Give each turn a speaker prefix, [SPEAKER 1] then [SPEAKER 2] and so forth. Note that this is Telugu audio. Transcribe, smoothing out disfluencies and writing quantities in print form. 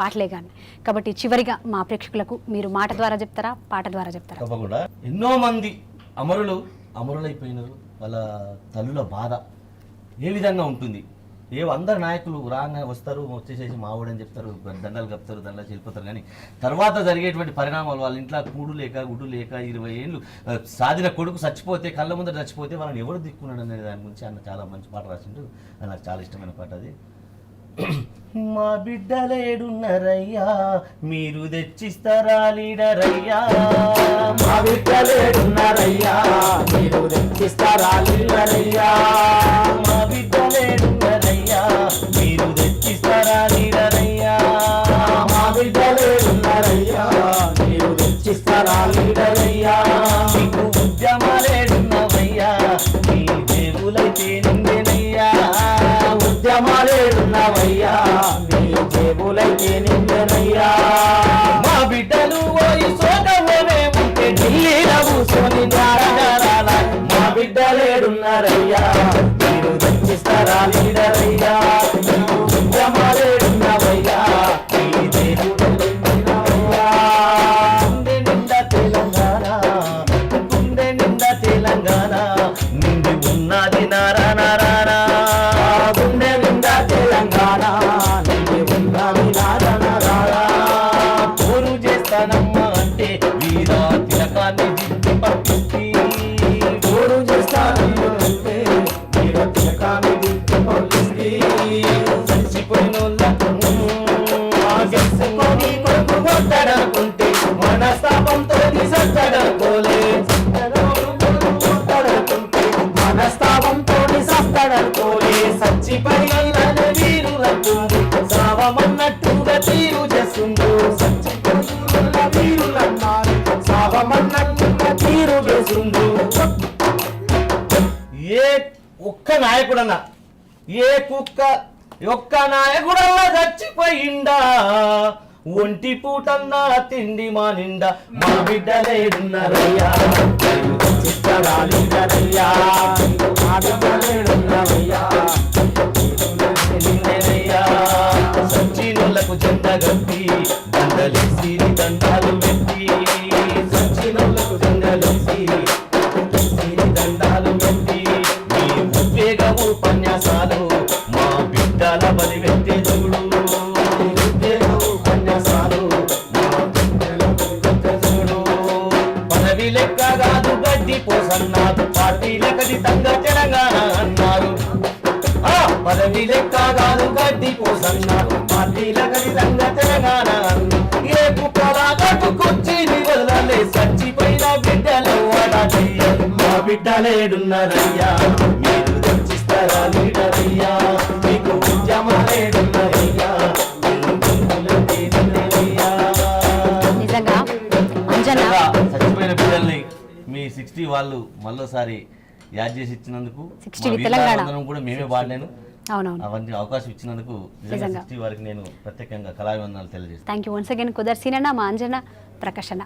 [SPEAKER 1] పాటలే కానీ. కాబట్టి చివరిగా మా ప్రేక్షకులకు మీరు మాట ద్వారా చెప్తారా, పాట ద్వారా చెప్తారా?
[SPEAKER 2] తప్పకుండా. ఎన్నో మంది అమరులైపోయినారు. వాళ్ళ తల్లుల బాధ ఏ విధంగా ఉంటుంది? అందరు నాయకులు రాగానే వస్తారు, వచ్చేసేసి మావోడని చెప్తారు, దండలు కప్తారు, దండలు వెళ్ళిపోతారు. కానీ తర్వాత జరిగేటువంటి పరిణామాలు, వాళ్ళ ఇంట్లో కూడు లేక గుడ్డు లేక 20 ఏళ్ళు సాధిన కొడుకు చచ్చిపోతే, కళ్ళ ముందర చచ్చిపోతే వాళ్ళని ఎవరు దిక్కున్నాడు అనే దాని గురించి అన్న చాలా మంచి పాట రాసిండు. అది నాకు చాలా ఇష్టమైన పాట అది. మా బిడ్డలేడున్నరయ్యా, మీరు తెచ్చిస్తారా లీడరయ్యా.
[SPEAKER 3] మా బిడ్డలేడున్నరయ్యా, మీరు తెచ్చిస్తారా లీడరయ్యా.
[SPEAKER 2] మా బిడ్డలేడున్నరయ్యా, మీరు తెచ్చిస్తారా లీడరయ్యా.
[SPEAKER 3] మా బిడ్డలేడున్నరయ్యా, మీరు తెచ్చిస్తారా లీడరయ్యా.
[SPEAKER 2] మీకు ఉద్యమాలేడున్నవయ్యా, మీ దేవులైతే నిండెనయ్యా.
[SPEAKER 3] ఉద్యమాలేడున్నవయ్యా, మీ జేబులైతే నిండెనయ్యా.
[SPEAKER 2] మా బిడ్డలు పోయి సోకలోనే ఉంటే ఢిల్లీలో కూర్చొని నారాయణ.
[SPEAKER 3] మా బిడ్డలేడున్నరయ్యా, మీరు తెచ్చిస్తారా లీడరయ్యా. ఉద్యమాలేడున్నవయ్యా, మీ జేబులైతే నిండెనయ్యా.
[SPEAKER 2] గుండె నిండా తెలంగాణ, గుండె నిండా తెలంగాణ, నిండి ఉన్నది నారా నారాయణ.
[SPEAKER 3] గుండె నిండా తెలంగాణ, నిండి ఉన్నది నారాయణ.
[SPEAKER 2] పోరు చేస్తానమ్మా అంటే వీరా తిలకాన్ని దిద్ది పంపిస్తే.
[SPEAKER 3] ఓడు చేస్తానంటే మీరు తిలకాన్ని దిద్ది పంపిస్తే.
[SPEAKER 2] చచ్చిపోయినోళ్ళకు ఆగేసుకొని కొడుకు కొట్టడనుకుంటే మనస్తాపంతో సత్తడనుకోలే.
[SPEAKER 3] మనస్తాపంతో సస్తాడనుకోలే.
[SPEAKER 2] చచ్చిపోయిన వీరులకు సావమన్నట్టుగా తీరు చేస్తుండు.
[SPEAKER 3] చచ్చిపోయిన వీరులన్నారు, సావమన్నట్టుగా తీరు చేసిండు.
[SPEAKER 2] ఏ ఒక్క నాయకుడన్నా, ఏ ఒక్క నాయకుడన్నా చచ్చిపోయిండా, ఒంటి పూటన్నా తిండి మా నిండా. మా బిడ్డలేడున్నారయ్యా,
[SPEAKER 3] తెచ్చిస్తారా లీడరయ్యా. మా బిడ్డలేడున్నవయ్యా,
[SPEAKER 2] నిండెనయ్యా. సచ్చినోళ్లకు జెండ గట్టి దండలేసి దండాలు పెట్టి. సచ్చినోళ్లకు దండలేసి దండాలు పెట్టి. మీ ఉద్వేగ ఉపన్యాసాలు మా బిడ్డల బలి పెట్టే చూడు. ఉద్వేగ ఉపన్యాసాలు మా బిడ్డల బలి పెట్టే చూడు. పదవి లెక్క కాదు గడ్డి పోసన్నారు, పార్టీ లెక్కది తంగ తెలంగాణ అన్నారు. పదవి లెక్క కాదు గడ్డి పోసన్నారు, పార్టీ లెక్కది తంగ తెలంగాణ. ఏ కుక్కలా కట్టుకొచ్చి వదలలే, చచ్చిపోయిన బిడ్డలు అలా చెయ్యాలి. మా బిడ్డలేడున్నారయ్యా, మీరు తెచ్చిస్తారా లీడరయ్యా. మీకు ఉద్యమాలేడున్నారయ్యా,
[SPEAKER 1] నిజంగా అంజనా
[SPEAKER 2] చచ్చిపోయిన బిడ్డల్ని మీ 60 వాళ్ళు మళ్ళీసారి యాడ్ చేసి ఇచ్చినందుకు
[SPEAKER 1] 60 తెలంగాణ
[SPEAKER 2] అందరం కూడా మేమే పాడలేను.
[SPEAKER 1] అవునవును.
[SPEAKER 2] అవన్నీ అవకాశం ఇచ్చినందుకు నిజంగా 60 వారికి నేను ప్రత్యేకంగా కళాభివందనాలు తెలియజేస్తాను.
[SPEAKER 1] Thank you once again. కుదర్సీనన్న మా అంజన ప్రకాశన.